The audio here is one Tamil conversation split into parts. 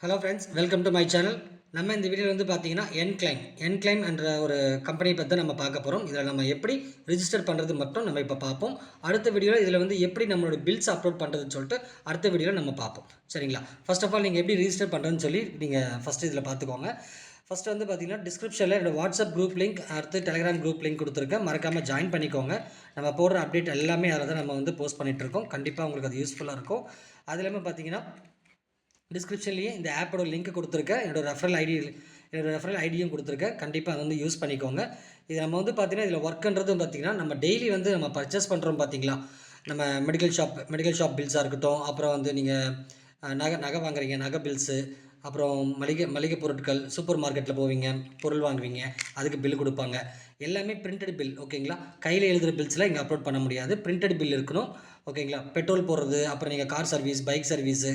Hello friends, welcome to my channel. நம்ம இந்த வீடியோவில் வந்து பார்த்தீங்கன்னா என்க்ளைம் என்ற ஒரு கம்பெனியை பற்றி நம்ம பார்க்க போகிறோம். இதில் நம்ம எப்படி ரிஜிஸ்டர் பண்ணுறது மட்டும் நம்ம இப்போ பார்ப்போம். அடுத்த வீடியோவில் இதில் வந்து எப்படி நம்மளோட பில்ஸ் அப்லோட் பண்ணுறதுன்னு சொல்லிட்டு அடுத்த வீடியோவில் நம்ம பார்ப்போம். சரிங்களா? ஃபர்ஸ்ட் ஆஃப் ஆல் நீங்கள் எப்படி ரிஜிஸ்டர் பண்ணுறதுன்னு சொல்லி நீங்கள் ஃபஸ்ட்டு இதில் பார்த்துக்கோங்க. ஃபஸ்ட்டு வந்து பார்த்தீங்கன்னா டிஸ்கிரிப்ஷனில் என்னோடய வாட்ஸ்அப் குரூப் லிங்க், அடுத்து டெலிகிராம் குரூப் லிங்க் கொடுத்துருக்கேன். மறக்காமல் ஜாயின் பண்ணிக்கோங்க. நம்ம போடுற அப்டேட் எல்லாமே அதில் தான் நம்ம வந்து போஸ்ட் பண்ணிகிட்ருக்கோம். கண்டிப்பாக உங்களுக்கு அது யூஸ்ஃபுல்லாக இருக்கும். அது இல்லாமல் பார்த்தீங்கன்னா டிஸ்கிரிப்ஷன்லேயே இந்த ஆப்போட லிங்க் கொடுத்துருக்கேன். என்னோடய ரெஃபரல் ஐடியும் கொடுத்துருக்கேன். கண்டிப்பாக அதை வந்து யூஸ் பண்ணிக்கோங்க. இது நம்ம வந்து பார்த்திங்கன்னா இதில் ஒர்க்குன்றதும் பார்த்திங்கன்னா நம்ம டெய்லி வந்து நம்ம பர்ச்சேஸ் பண்ணுறோம் பார்த்திங்களா. நம்ம மெடிக்கல் ஷாப் பில்ஸாக இருக்கட்டும், அப்புறம் வந்து நீங்கள் நகை வாங்குறீங்க, நகை பில்ஸு, அப்புறம் மளிகை பொருட்கள், சூப்பர் மார்க்கெட்டில் போவீங்க, பொருள் வாங்குவீங்க, அதுக்கு பில் கொடுப்பாங்க. எல்லாமே பிரிண்டட் பில். ஓகேங்களா? கையில் எழுதுகிற பில்ஸ்லாம் இங்கே அப்லோட் பண்ண முடியாது. பிரிண்டட் பில் இருக்கணும். ஓகேங்களா? பெட்ரோல் போடுறது, அப்புறம் நீங்கள் கார் சர்வீஸ், பைக் சர்வீஸு,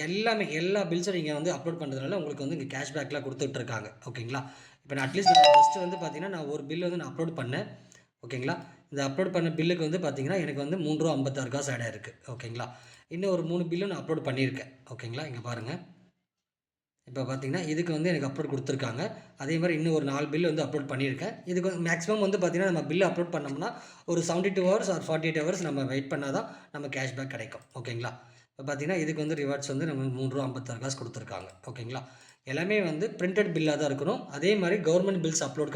எல்லா பில்ஸும் நீங்கள் வந்து அப்லோட் பண்ணுறதுனால உங்களுக்கு வந்து இங்கே கேஷ்பேக்லாம் கொடுத்துட்ருக்காங்க. ஓகேங்களா? இப்போ நான் அட்லீஸ்ட் ஃபஸ்ட்டு வந்து பார்த்தீங்கன்னா நான் ஒரு பில் வந்து நான் அப்லோட் பண்ணேன். ஓகேங்களா? இந்த அப்லோட் பண்ண பில்லுக்கு வந்து பார்த்தீங்கன்னா எனக்கு வந்து ₹3.56 ஆட் ஆயிருக்கு. ஓகேங்களா? இன்னும் ஒரு 3 பில்லும் நான் அப்லோட் பண்ணியிருக்கேன். ஓகேங்களா? இங்கே பாருங்கள். இப்போ பார்த்தீங்கன்னா இதுக்கு வந்து எனக்கு அப்லோட் கொடுத்துருக்காங்க. அதே மாதிரி இன்னும் ஒரு 4 பில் வந்து அப்லோட் பண்ணியிருக்கேன். இதுக்கு மேக்ஸிமம் வந்து பார்த்தீங்கன்னா நம்ம பில் அப்லோட் பண்ணோம்னா ஒரு 72 ஹவர்ஸ் ஆர் 48 ஹவர்ஸ் நம்ம வெயிட் பண்ணால் தான் நம்ம கேஷ்பேக் கிடைக்கும். ஓகேங்களா? இப்போ பார்த்தீங்கன்னா இதுக்கு வந்து ரிவார்ட்ஸ் வந்து நம்ம ₹3.56 கொடுத்துருக்காங்க. ஓகேங்களா? எல்லாமே வந்து பிரிண்டட் பில்லாக தான் இருக்கணும். அதே மாதிரி கவர்மெண்ட் பில்ஸ் அப்லோட்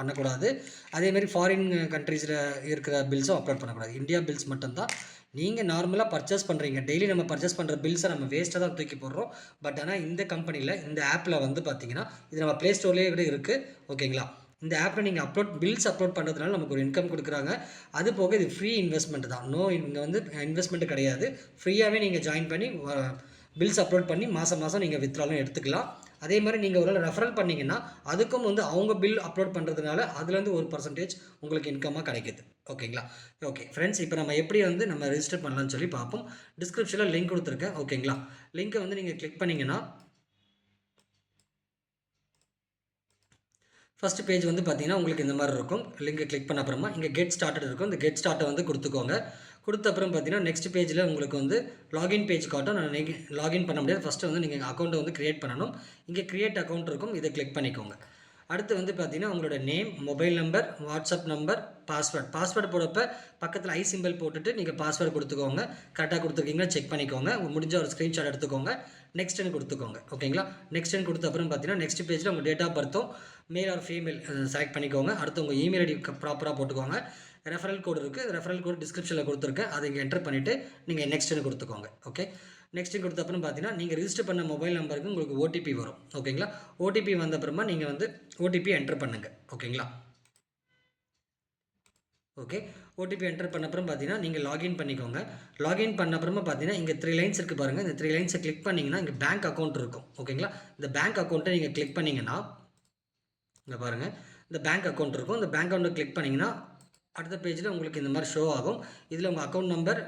பண்ணக்கூடாது. அதேமாதிரி ஃபாரின் கண்ட்ரீஸில் இருக்கிற பில்ஸும் அப்லோட் பண்ணக்கூடாது. இந்தியா பில்ஸ் மட்டும்தான். நீங்கள் நார்மலாக பர்ச்சேஸ் பண்ணுறீங்க, டெய்லி நம்ம பர்ச்சேஸ் பண்ணுற பில்ஸை நம்ம வேஸ்ட்டாக தான் தூக்கி போடுறோம். பட் ஆனால் இந்த கம்பெனியில் இந்த ஆப்பில் வந்து பார்த்தீங்கன்னா இது நம்ம ப்ளே ஸ்டோர்லேயே கூட இருக்குது. ஓகேங்களா? இந்த ஆப்பில் நீங்கள் பில்ஸ் அப்லோட் பண்ணுறதுனால நமக்கு ஒரு இன்கம் கொடுக்குறாங்க. அது போக இது ஃப்ரீ இன்வெஸ்ட்மெண்ட் தான். இங்கே வந்து இன்வெஸ்ட்மெண்ட்டு கிடையாது. ஃப்ரீயாகவே நீங்கள் ஜாயின் பண்ணி பில்ஸ் அப்லோட் பண்ணி மாதம் நீங்கள் வித்ட்ராலும் எடுத்துக்கலாம். அதே மாதிரி நீங்கள் ஒரு ரெஃபரல் பண்ணிங்கன்னா அதுக்கும் வந்து அவங்க பில் அப்லோட் பண்ணுறதுனால அதுலேருந்து ஒரு பர்சன்டேஜ் உங்களுக்கு இன்கமாக கிடைக்குது. ஓகேங்களா? ஓகே ஃப்ரெண்ட்ஸ், இப்போ நம்ம எப்படி வந்து நம்ம ரெஜிஸ்டர் பண்ணலாம்னு சொல்லி பார்ப்போம். டிஸ்கிரிப்ஷனில் லிங்க் கொடுத்துருக்கேன். ஓகேங்களா? லிங்க்கை வந்து நீங்கள் கிளிக் பண்ணிங்கன்னா ஃபஸ்ட் பேஜ் வந்து பார்த்தீங்கன்னா உங்களுக்கு இந்த மாதிரி இருக்கும். லிங்கை கிளிக் பண்ண அப்புறமா இங்கே கெட் ஸ்டார்டட் இருக்கும். இந்த கெட் ஸ்டார்ட்டை வந்து கொடுத்துக்கோங்க. கொடுத்த அப்புறம் பார்த்தீங்கன்னா நெக்ஸ்ட் பேஜில் உங்களுக்கு வந்து லாகின் பேஜ் காட்டும். நான் லாகின் பண்ண முடியாது. ஃபஸ்ட்டு வந்து நீங்கள் அக்கௌண்ட்டை வந்து க்ரியேட் பண்ணணும். இங்கே க்ரியேட் அக்கௌண்ட் இருக்கும். இதை கிளிக் பண்ணிக்கோங்க. அடுத்து வந்து பார்த்தீங்கன்னா உங்களோட name, mobile number, WhatsApp number, password போடுறப்ப பக்கத்தில் ஐ சிம்பிள் போட்டுட்டு நீங்கள் பாஸ்வேர்டு கொடுத்துக்கோங்க. கரெக்டாக கொடுத்துருக்கீங்களா செக் பண்ணிக்கோங்க. முடிஞ்ச ஒரு ஸ்க்ரீன்ஷாட் எடுத்துக்கோங்க. நெக்ஸ்ட்டுன்னு கொடுத்துக்கோங்க. ஓகேங்களா? நெக்ஸ்ட்டுன்னு கொடுத்த அப்புறம் பார்த்தீங்கன்னா நெக்ஸ்ட் பேஜில் உங்கள் date of பர்த்தும் male or female select பண்ணிக்கோங்க. அடுத்து உங்கள் இமெயில் ஐடி ப்ராப்பராக போட்டுக்கோங்க. ரெஃபரல் கோடு இருக்குது. ரெஃபரல் கோடு டிஸ்கிரிப்ஷனில் கொடுத்துருக்கேன். அதை இங்கே என்டர் பண்ணிவிட்டு நீங்கள் நெக்ஸ்ட்டுன்னு கொடுத்துக்கோங்க. ஓகே, நெக்ஸ்ட்டு கொடுத்த அப்புறம் பார்த்தீங்கன்னா நீங்கள் ரிஜிஸ்டர் பண்ண மொபைல் நம்பருக்கு உங்களுக்கு ஓடிபி வரும். ஓகேங்களா? ஓடிபி வந்த அப்புறமா நீங்கள் வந்து ஓடிபி என்டர் பண்ணுங்கள். ஓகேங்களா? ஓகே, ஓடிபி என்டர் பண்ண அப்புறம் பார்த்தீங்கன்னா நீங்கள் லாகின் பண்ணிக்கோங்க. லாகின் பண்ண அப்புறமா பார்த்தீங்கன்னா இங்கே 3 லைன்ஸ் இருக்குது பாருங்கள். இந்த 3 லைன்ஸை கிளிக் பண்ணிங்கன்னா இங்கே பேங்க் அக்கௌண்ட் இருக்கும். ஓகேங்களா? இந்த பேங்க் அக்கௌண்ட்டை நீங்கள் கிளிக் பண்ணிங்கன்னா இங்கே பாருங்கள், இந்த பேங்க் அக்கௌண்ட் இருக்கும். இந்த பேங்க் அக்கௌண்ட்டை கிளிக் பண்ணிங்கன்னா அடுத்த பேஜில் உங்களுக்கு இந்த மாதிரி ஷோ ஆகும். இதில் உங்கள் அக்கௌண்ட் நம்பர்,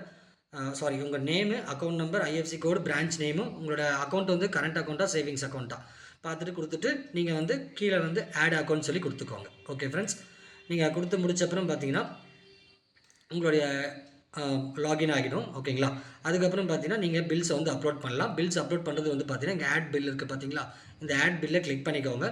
உங்கள் நேமு, அக்கௌண்ட் நம்பர், ஐஎஃப்சி கோடு, பிரான்ச் நேமு, உங்களோட அக்கௌண்ட் வந்து கரண்ட் அக்கௌண்ட்டாக சேவிங்ஸ் அக்கௌண்ட்டாக பார்த்துட்டு கொடுத்துட்டு நீங்கள் வந்து கீழே வந்து ஆட் அக்கௌண்ட் சொல்லி கொடுத்துக்கோங்க. ஓகே ஃப்ரெண்ட்ஸ், நீங்கள் கொடுத்து முடிச்ச அப்புறம் பார்த்தீங்கன்னா உங்களுடைய லாகின் ஆகிடும். ஓகேங்களா? அதுக்கப்புறம் பார்த்தீங்கன்னா நீங்கள் பில்ஸை வந்து அப்லோட் பண்ணலாம். பில்ஸ் அப்லோட் பண்ணுறது வந்து பார்த்தீங்கன்னா இங்கே ஆட் பில் இருக்குது பார்த்தீங்களா? இந்த ஆட் பில்லை கிளிக் பண்ணிக்கோங்க.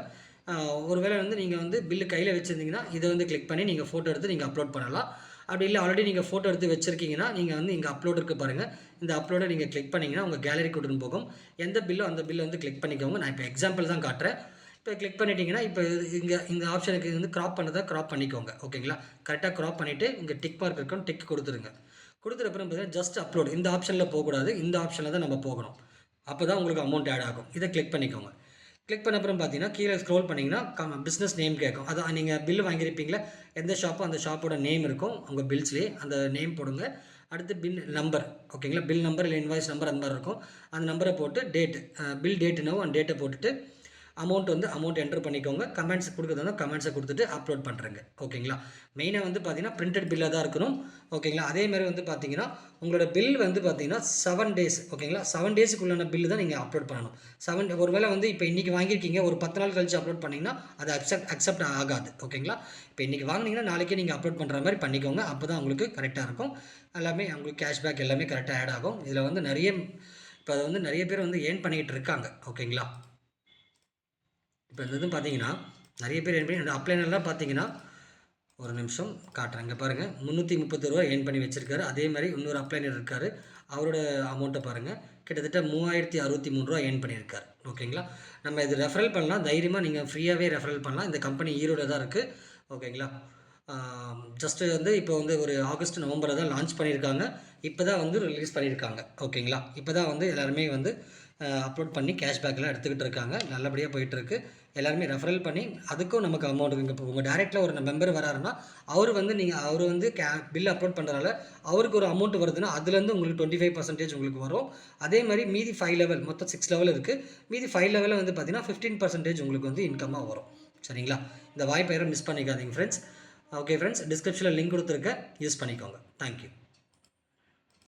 ஒருவேளை வந்து நீங்கள் வந்து பில்லு கையில் வச்சுருந்தீங்கன்னா இதை வந்து கிளிக் பண்ணி நீங்கள் ஃபோட்டோ எடுத்து நீங்கள் அப்லோட் பண்ணலாம். அப்படி இல்லை ஆல்ரெடி நீங்கள் ஃபோட்டோ எடுத்து வச்சுருக்கீங்கன்னா நீங்கள் வந்து இங்கே அப்லோட் இருக்குது பாருங்கள். இந்த அப்லோடை நீங்கள் கிளிக் பண்ணிங்கன்னா உங்கள் கேலரி கூட்டுன்னு போகும். எந்த பில்லோ அந்த பில்லை வந்து கிளிக் பண்ணிக்கோங்க. நான் இப்போ எக்ஸாம்பிள் தான் காட்டுறேன். இப்போ கிளிக் பண்ணிட்டீங்கன்னா இப்போ இங்கே இந்த ஆப்ஷனுக்கு வந்து க்ராப் பண்ணதை க்ராப் பண்ணிக்கோங்க. ஓகேங்களா? கரெக்டாக க்ராப் பண்ணிவிட்டு இங்கே டிக் மார்க் இருக்கும், டிக் கொடுத்துருங்க. கொடுத்துட்ட அப்புறம் பார்த்தீங்கன்னா ஜஸ்ட் அப்லோட், இந்த ஆப்ஷனில் போகக்கூடாது, இந்த ஆப்ஷனில் தான் நம்ம போகணும். அப்போ தான் உங்களுக்கு அமௌண்ட் ஆட் ஆகும். இதை கிளிக் பண்ணிக்கோங்க. கிளிக் பண்ண அப்புறம் பார்த்தீங்கன்னா கீழே ஸ்க்ரோல் பண்ணிங்கன்னா பிஸ்னஸ் நேம் கேட்கும். அதான் நீங்கள் பில்லு வாங்கியிருப்பீங்களா, எந்த ஷாப்போ அந்த ஷாப்போட நேம் இருக்கும் உங்கள் பில்ஸ்லேயே, அந்த நேம் போடுங்க. அடுத்து பில் நம்பர். ஓகேங்களா? பில் நம்பர் இல்லை இன்வாய்ஸ் நம்பர் அந்த மாதிரி இருக்கும். அந்த நம்பரை போட்டு டேட்டு, பில் டேட்டு நோ அந்த டேட்டை போட்டுட்டு அமௌண்ட் என்டர் பண்ணிக்கோங்க. கமெண்ட்ஸ் கொடுக்குறதா கமெண்ட்ஸை கொடுத்துட்டு அப்லோட் பண்ணுறேங்க. ஓகேங்களா? மெயினாக வந்து பார்த்தீங்கன்னா பிரிண்டட் பில்லாக தான் இருக்கணும். ஓகேங்களா? அதே மாதிரி வந்து பார்த்தீங்கன்னா உங்களோட பில் வந்து பார்த்தீங்கன்னா 7 டேஸ். ஓகேங்களா? 7 டேஸுக்குள்ளான பில்லு தான் நீங்கள் அப்லோட் பண்ணணும். ஒருவேளை வந்து இப்போ இன்றைக்கி வாங்கியிருக்கீங்க, ஒரு 10 நாள் கழிச்சு அப்லோட் பண்ணிங்கன்னா அது அக்செப்ட் ஆகாது. ஓகேங்களா? இப்போ இன்றைக்கி வாங்கினீங்கன்னா நாளைக்கே நீங்கள் அப்லோட் பண்ணுற மாதிரி பண்ணிக்கோங்க. அப்போ தான் உங்களுக்கு கரெக்டாக இருக்கும். எல்லாமே உங்களுக்கு கேஷ்பேக் எல்லாமே கரெக்டாக ஆட் ஆகும். இதில் வந்து நிறைய இப்போ அதை வந்து நிறைய பேர் வந்து ஏர்ன் பண்ணிக்கிட்டு இருக்காங்க. ஓகேங்களா? இப்போ இந்த இது பார்த்தீங்கன்னா நிறைய பேர் ஏர்ன் பண்ணி அப்ளைனர்லாம் பார்த்தீங்கன்னா ஒரு நிமிஷம் காட்டுறேன். இங்கே பாருங்கள், ரூ. 330 ஏர்ன் பண்ணி வச்சுருக்காரு. அதே மாதிரி இன்னொரு அப்ளைனர் இருக்கார். அவரோட அமௌண்ட்டை பாருங்கள், கிட்டத்தட்ட ரூ. 3063 ஏர்ன் பண்ணியிருக்காரு. ஓகேங்களா? நம்ம இது ரெஃபரல் பண்ணலாம். தைரியமாக நீங்கள் ஃப்ரீயாகவே ரெஃபரல் பண்ணலாம். இந்த கம்பெனி ஈரோடு தான் இருக்குது. ஓகேங்களா? ஜஸ்ட்டு வந்து இப்போ வந்து ஒரு ஆகஸ்ட் நவம்பரில் தான் லான்ச் பண்ணியிருக்காங்க. இப்போ தான் வந்து ரிலீஸ் பண்ணியிருக்காங்க. ஓகேங்களா? இப்போ தான் வந்து எல்லாருமே வந்து அப்லோட் பண்ணி கேஷ்பேக்கெலாம் எடுத்துக்கிட்டு இருக்காங்க. நல்லபடியாக போயிட்டுருக்கு. எல்லாருமே ரெஃபரல் பண்ணி அதுக்கும் நமக்கு அமௌண்ட் இங்கே இப்போ உங்கள் டேரெக்டில் ஒரு மெம்பர் வராருன்னா அவர் வந்து அவர் வந்து பில் அப்லோட் பண்ணுறதால அவருக்கு ஒரு அமௌண்ட் வருதுன்னா அதுலேருந்து உங்களுக்கு 25% உங்களுக்கு வரும். அதே மாதிரி மீதி 5 லெவல், மொத்தம் 6 லெவல் இருக்குது. மீதி 5 லெவலில் வந்து பார்த்தீங்கன்னா 15% உங்களுக்கு வந்து இன்கம்மாக வரும். சரிங்களா? இந்த வாய்ப்பை யாரும் மிஸ் பண்ணிக்காதீங்க ஃப்ரெண்ட்ஸ். ஓகே ஃப்ரெண்ட்ஸ், டிஸ்கிரிப்ஷனில் லிங்க் கொடுத்துருக்கேன், யூஸ் பண்ணிக்கோங்க. தேங்க்யூ.